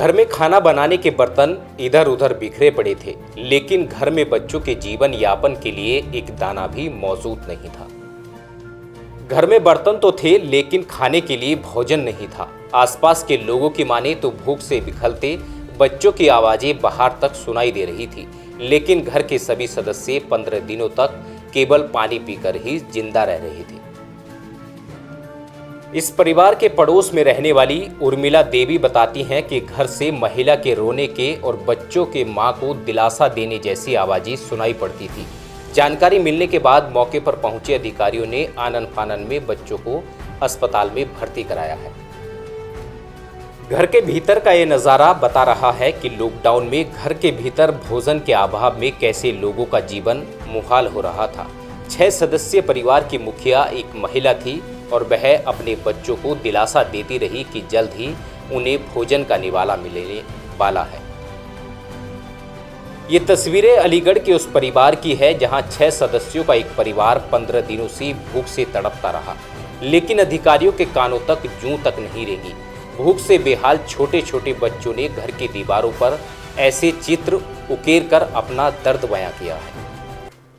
घर में खाना बनाने के बर्तन इधर उधर बिखरे पड़े थे, लेकिन घर में बच्चों के जीवन यापन के लिए एक दाना भी मौजूद नहीं था। घर में बर्तन तो थे, लेकिन खाने के लिए भोजन नहीं था। आसपास के लोगों की माने तो भूख से विखलते बच्चों की आवाजें बाहर तक सुनाई दे रही थी, लेकिन घर के सभी सदस्य 15 दिनों तक केवल पानी पीकर ही जिंदा रह रहे थे। इस परिवार के पड़ोस में रहने वाली उर्मिला देवी बताती हैं कि घर से महिला के रोने के और बच्चों के मां को दिलासा देने जैसी आवाजें सुनाई पड़ती थी। जानकारी मिलने के बाद मौके पर पहुंचे अधिकारियों ने आनन फानन में बच्चों को अस्पताल में भर्ती कराया है। घर के भीतर का ये नज़ारा बता रहा है कि लॉकडाउन में घर के भीतर भोजन के अभाव में कैसे लोगों का जीवन मुहाल हो रहा था। 6 सदस्यीय परिवार की मुखिया एक महिला थी और वह अपने बच्चों को दिलासा देती रही कि जल्द ही उन्हें भोजन का निवाला मिलने वाला है। ये तस्वीरें अलीगढ़ के उस परिवार की है जहां 6 सदस्यों का एक परिवार 15 दिनों से भूख से तड़पता रहा, लेकिन अधिकारियों के कानों तक जूं तक नहीं रेंगी। भूख से बेहाल छोटे छोटे बच्चों ने घर की दीवारों पर ऐसे चित्र उकेर कर अपना दर्द बयां किया है।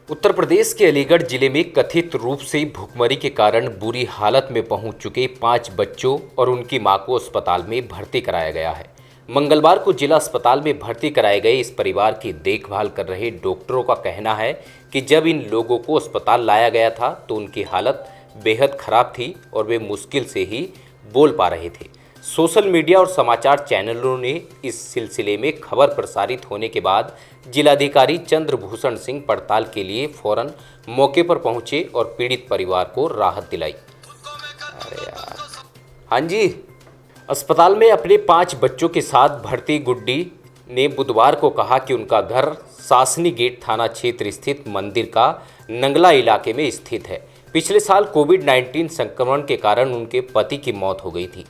उत्तर प्रदेश के अलीगढ़ जिले में कथित रूप से भूखमरी के कारण बुरी हालत में पहुंच चुके 5 बच्चों और उनकी मां को अस्पताल में भर्ती कराया गया है। मंगलवार को जिला अस्पताल में भर्ती कराए गए इस परिवार की देखभाल कर रहे डॉक्टरों का कहना है कि जब इन लोगों को अस्पताल लाया गया था तो उनकी हालत बेहद खराब थी और वे मुश्किल से ही बोल पा रहे थे। सोशल मीडिया और समाचार चैनलों ने इस सिलसिले में खबर प्रसारित होने के बाद जिलाधिकारी चंद्रभूषण सिंह पड़ताल के लिए फौरन मौके पर पहुंचे और पीड़ित परिवार को राहत दिलाई। अरे यार, हाँ जी, अस्पताल में अपने 5 बच्चों के साथ भर्ती गुड्डी ने बुधवार को कहा कि उनका घर सासनी गेट थाना क्षेत्र स्थित मंदिर का नंगला इलाके में स्थित है। पिछले साल कोविड-19 संक्रमण के कारण उनके पति की मौत हो गई थी।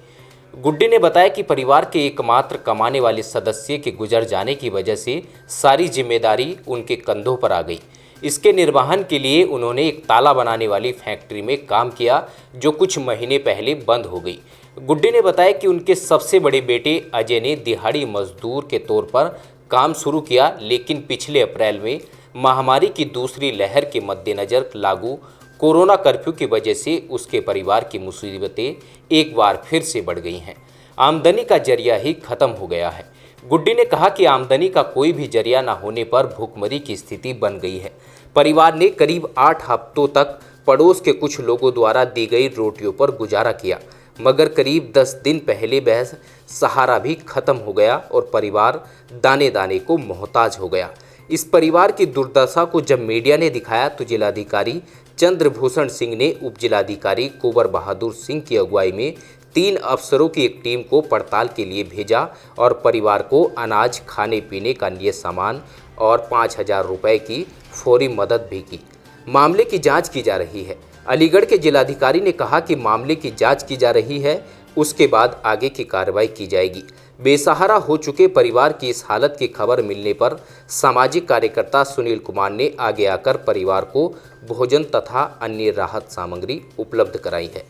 गुड्डी ने बताया कि परिवार के एकमात्र कमाने वाले सदस्य के गुजर जाने की वजह से सारी जिम्मेदारी उनके कंधों पर आ गई। इसके निर्वहन के लिए उन्होंने एक ताला बनाने वाली फैक्ट्री में काम किया, जो कुछ महीने पहले बंद हो गई। गुड्डी ने बताया कि उनके सबसे बड़े बेटे अजय ने दिहाड़ी मजदूर के तौर पर काम शुरू किया, लेकिन पिछले अप्रैल में महामारी की दूसरी लहर के मद्देनज़र लागू कोरोना कर्फ्यू की वजह से उसके परिवार की मुसीबतें एक बार फिर से बढ़ गई हैं। आमदनी का जरिया ही खत्म हो गया है। गुड्डी ने कहा कि आमदनी का कोई भी जरिया न होने पर भूखमरी की स्थिति बन गई है। परिवार ने करीब 8 हफ्तों तक पड़ोस के कुछ लोगों द्वारा दी गई रोटियों पर गुजारा किया, मगर करीब 10 दिन पहले वह सहारा भी खत्म हो गया और परिवार दाने दाने को मोहताज हो गया। इस परिवार की दुर्दशा को जब मीडिया ने दिखाया तो जिलाधिकारी चंद्रभूषण सिंह ने उप जिलाधिकारी कुंवर बहादुर सिंह की अगुवाई में 3 अफसरों की एक टीम को पड़ताल के लिए भेजा और परिवार को अनाज, खाने पीने का नियत सामान और 5,000 रुपये की फौरी मदद भी की। मामले की जांच की जा रही है। अलीगढ़ के जिलाधिकारी ने कहा कि मामले की जांच की जा रही है, उसके बाद आगे की कार्रवाई की जाएगी। बेसहारा हो चुके परिवार की इस हालत की खबर मिलने पर सामाजिक कार्यकर्ता सुनील कुमार ने आगे आकर परिवार को भोजन तथा अन्य राहत सामग्री उपलब्ध कराई है।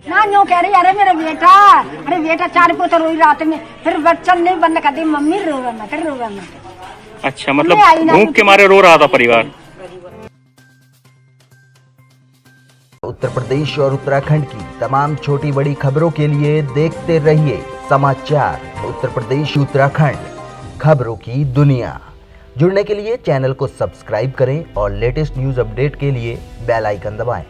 ना यूं कह रही, अरे बेटा 4 पोते रोई रात में, फिर बच्चन नहीं बंद कर दी, मम्मी रोवे मत। अच्छा, मतलब भूख के मारे रो रहा था परिवार। उत्तर प्रदेश और उत्तराखंड की तमाम छोटी बड़ी खबरों के लिए देखते रहिए समाचार उत्तर प्रदेश उत्तराखंड, खबरों की दुनिया। जुड़ने के लिए चैनल को सब्सक्राइब करें और लेटेस्ट न्यूज अपडेट के लिए बेल आइकन दबाएं।